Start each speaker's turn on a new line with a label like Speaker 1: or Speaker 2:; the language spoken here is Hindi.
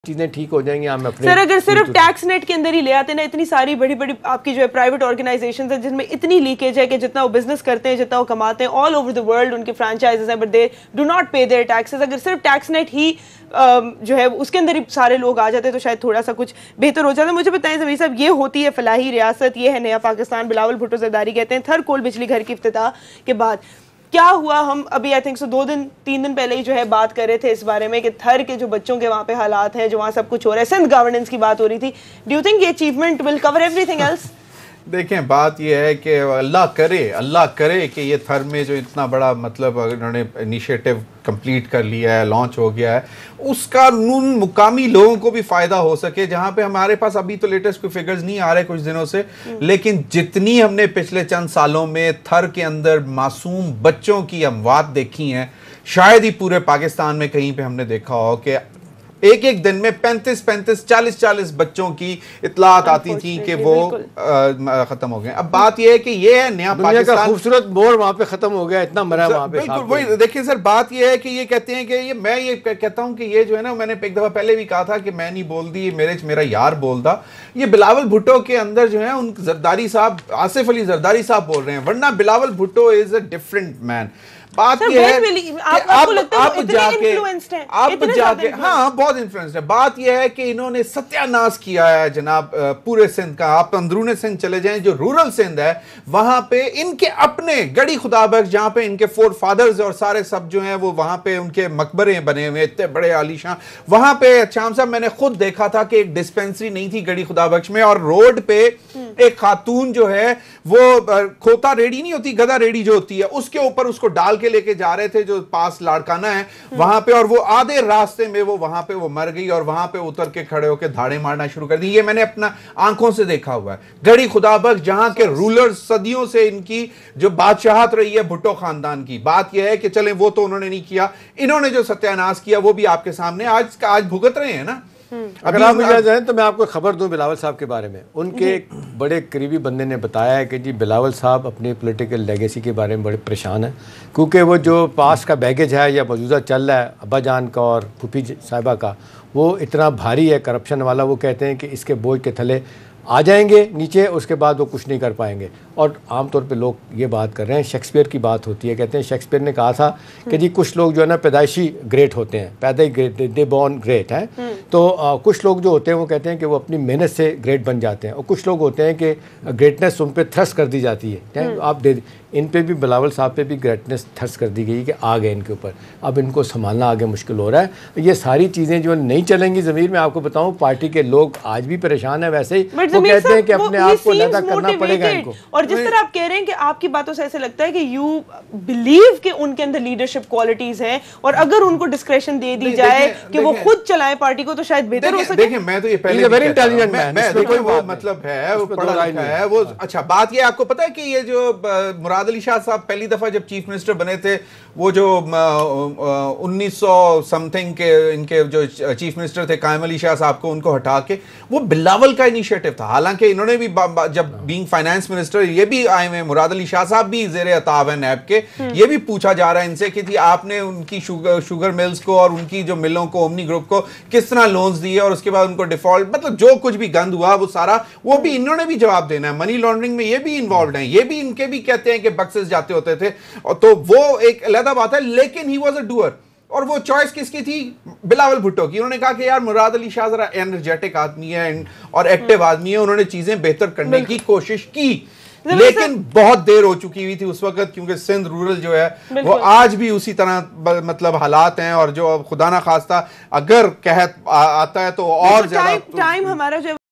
Speaker 1: चीजें ठीक हो जाएंगी। हम अपने
Speaker 2: सर अगर सिर्फ टैक्स नेट के अंदर ही ले आते ना, इतनी सारी बड़ी बड़ी आपकी जो है प्राइवेट ऑर्गेनाइजेशंस है जिसमें इतनी लीकेज है कि जितना वो बिजनेस करते हैं, जितना वो कमाते हैं, ऑल ओवर द वर्ल्ड उनके फ्रेंचाइजेस हैं, बट दे डू नॉट पे देयर टैक्सेस। अगर सिर्फ टैक्स नेट ही जो है उसके अंदर ही सारे लोग आ जाते तो शायद थोड़ा सा कुछ बेहतर हो जाता। मुझे बताएं ज़मीर साहब, ये होती है फलाही रियासत, ये है नया पाकिस्तान, बिलावल भुट्टो जरदारी कहते हैं, थर कोल बिजली घर की इफ्तिताह के बाद क्या हुआ? हम अभी आई थिंक सो 2-3 दिन पहले ही जो है बात कर रहे थे इस बारे में कि थर के जो बच्चों के वहाँ पे हालात हैं, जो वहाँ सब कुछ हो रहा है, सिंध गवर्नेंस की बात हो रही थी। डू यू थिंक ये achievement will cover everything else?
Speaker 3: देखें, बात यह है कि अल्लाह करे कि ये थर में जो इतना बड़ा मतलब इन्होंने इनिशिएटिव कंप्लीट कर लिया है, लॉन्च हो गया है, उसका उन मुकामी लोगों को भी फ़ायदा हो सके। जहाँ पे हमारे पास अभी तो लेटेस्ट कोई फिगर्स नहीं आ रहे कुछ दिनों से, लेकिन जितनी हमने पिछले चंद सालों में थर के अंदर मासूम बच्चों की अमवात देखी हैं, शायद ही पूरे पाकिस्तान में कहीं पे हमने देखा हो कि एक एक दिन में 35-35, 40-40 बच्चों की इतलात आती थी कि वो खत्म हो गए। अब बात यह है कि ये है नया पाकिस्तान,
Speaker 1: खूबसूरत मोड़ वहां पे खत्म हो गया, इतना मरा वहां पे।
Speaker 3: बिल्कुल वही देखिए सर, बात यह है कि ये कहते हैं कि मैं ये कहता हूं कि ये जो है ना, मैंने एक दफा पहले भी कहा था कि मैं नहीं बोलती, ये मेरा यार बोलता। ये बिलावल भुट्टो के अंदर जो है उन जरदारी साहब, आसिफ अली जरदारी साहब बोल रहे हैं, वरना Bilawal Bhutto is a different man. बात यह है कि आप जाके हाँ बहुत इन्फ्लुएंस्ड है। बात यह है कि इन्होंने सत्यानाश किया है जनाब पूरे सिंध का। आप अंदरूनी सिंध चले जाएं, जो रूरल सिंध है, वहां पे इनके अपने गड़ी खुदाबख्श, जहां पे इनके फोर फादर्स और सारे सब जो हैं वो वहां पे उनके मकबरे बने हुए इतने बड़े आलीशान। वहां पे शाम साहब मैंने खुद देखा था कि एक डिस्पेंसरी नहीं थी गड़ी खुदाबख्श में, और रोड पे एक खातून जो है वो खोता रेडी नहीं होती, गधा रेडी जो होती है, उसके ऊपर उसको डाल के लेके जा रहे थे जो पास लाड़काना है वहां पे, और वो आधे रास्ते में वो वहां पे वो मर गई और वहां पे उतर के खड़े होकर धाड़े मारना शुरू कर दी। ये मैंने अपना आंखों से देखा हुआ है। गड़ी खुदाबख्श जहां के रूलर सदियों से इनकी जो बादशाहत रही है भुट्टो खानदान की, बात यह है कि चलें वो तो उन्होंने नहीं किया, इन्होंने जो सत्यानाश किया वो भी आपके सामने आज भुगत रहे हैं ना।
Speaker 1: अगर आप मुझे जाएं तो मैं आपको खबर दूं बिलावल साहब के बारे में। उनके एक बड़े करीबी बंदे ने बताया है कि जी बिलावल साहब अपनी पॉलिटिकल लेगेसी के बारे में बड़े परेशान हैं, क्योंकि वो जो पास का बैगेज है या मौजूदा चल रहा है अब्बा जान का और फूफी साहिबा का, वो इतना भारी है करप्शन वाला। वो कहते हैं कि इसके बोझ के थले आ जाएंगे नीचे, उसके बाद वो कुछ नहीं कर पाएंगे। और आमतौर पे लोग ये बात कर रहे हैं, शेक्सपियर की बात होती है, कहते हैं शेक्सपियर ने कहा था कि जी कुछ लोग जो है ना पैदाइशी ग्रेट होते हैं, पैदा ही ग्रेट, दे बॉर्न ग्रेट है। तो कुछ लोग जो होते हैं वो कहते हैं कि वो अपनी मेहनत से ग्रेट बन जाते हैं, और कुछ लोग होते हैं कि ग्रेटनेस उन पर थ्रस्ट कर दी जाती है। आप इन पे भी बिलावल साहब पे भी ग्रेटनेस थ्रस्ट कर दी गई कि आ गए इनके ऊपर, अब इनको संभालना आगे मुश्किल हो रहा है। ये सारी चीज़ें जो नहीं चलेंगी ज़मीर में, आपको बताऊं पार्टी के लोग आज भी परेशान है वैसे ही, वो कहते हैं कि अपने आप को लगा करना पड़ेगा इनको।
Speaker 2: और जिस तरह आप कह रहे हैं कि आपकी बातों से ऐसे लगता है कि यू बिलीव कि उनके अंदर लीडरशिप क्वालिटीज हैं, और अगर उनको डिस्क्रेशन दे दी जाए कि वो खुद चलाएं पार्टी को तो शायद बेहतर हो सके।
Speaker 3: देखिए मैं तो ये पहले वेरी इंटेलिजेंट मैन, वो मतलब है, वो पढ़ा लिखा है वो। अच्छा बात ये आपको पता है कि ये जो मुराद अली शाह साहब पहली दफा जब चीफ मिनिस्टर बने थे, वो जो 1900 समथिंग के इनके जो चीफ मिनिस्टर थे कायम अली शाह साहब को, उनको हटा के वो बिलावल का इनिशिएटिव था। हालांकि इन्होंने भी जब बीइंग फाइनेंस मिनिस्टर ये भी आए हुए, मुराद अली शाह साहब भी ज़ेरे अताब है नैब के, ये भी पूछा जा रहा है इनसे कि आपने उनकी शुगर मिल्स को और उनकी जो मिलों को, ओमनी ग्रुप को किस तरह लोन्स दिए और उसके बाद उनको डिफॉल्ट, मतलब जो कुछ भी गंद हुआ वो सारा वो भी इन्होंने भी जवाब देना है। मनी लॉन्ड्रिंग में ये भी इन्वॉल्व हैं, ये भी इनके भी कहते हैं कि बक्सेस जाते होते थे, और तो वो एक अलग बात है। लेकिन ही वाज अ डूअर, और वो चॉइस किसकी थी? बिलावल भुट्टो की। उन्होंने कहा कि यार मुराद अली शाह जरा एनर्जेटिक आदमी है और एक्टिव आदमी है, उन्होंने चीजें बेहतर करने की कोशिश की, लेकिन बहुत देर हो चुकी हुई थी उस वक्त, क्योंकि सिंध रूरल जो है वो आज भी उसी तरह मतलब हालात हैं, और जो खुदा ना खास्ता अगर कहत आता है तो और ज्यादा टाइम हमारा जो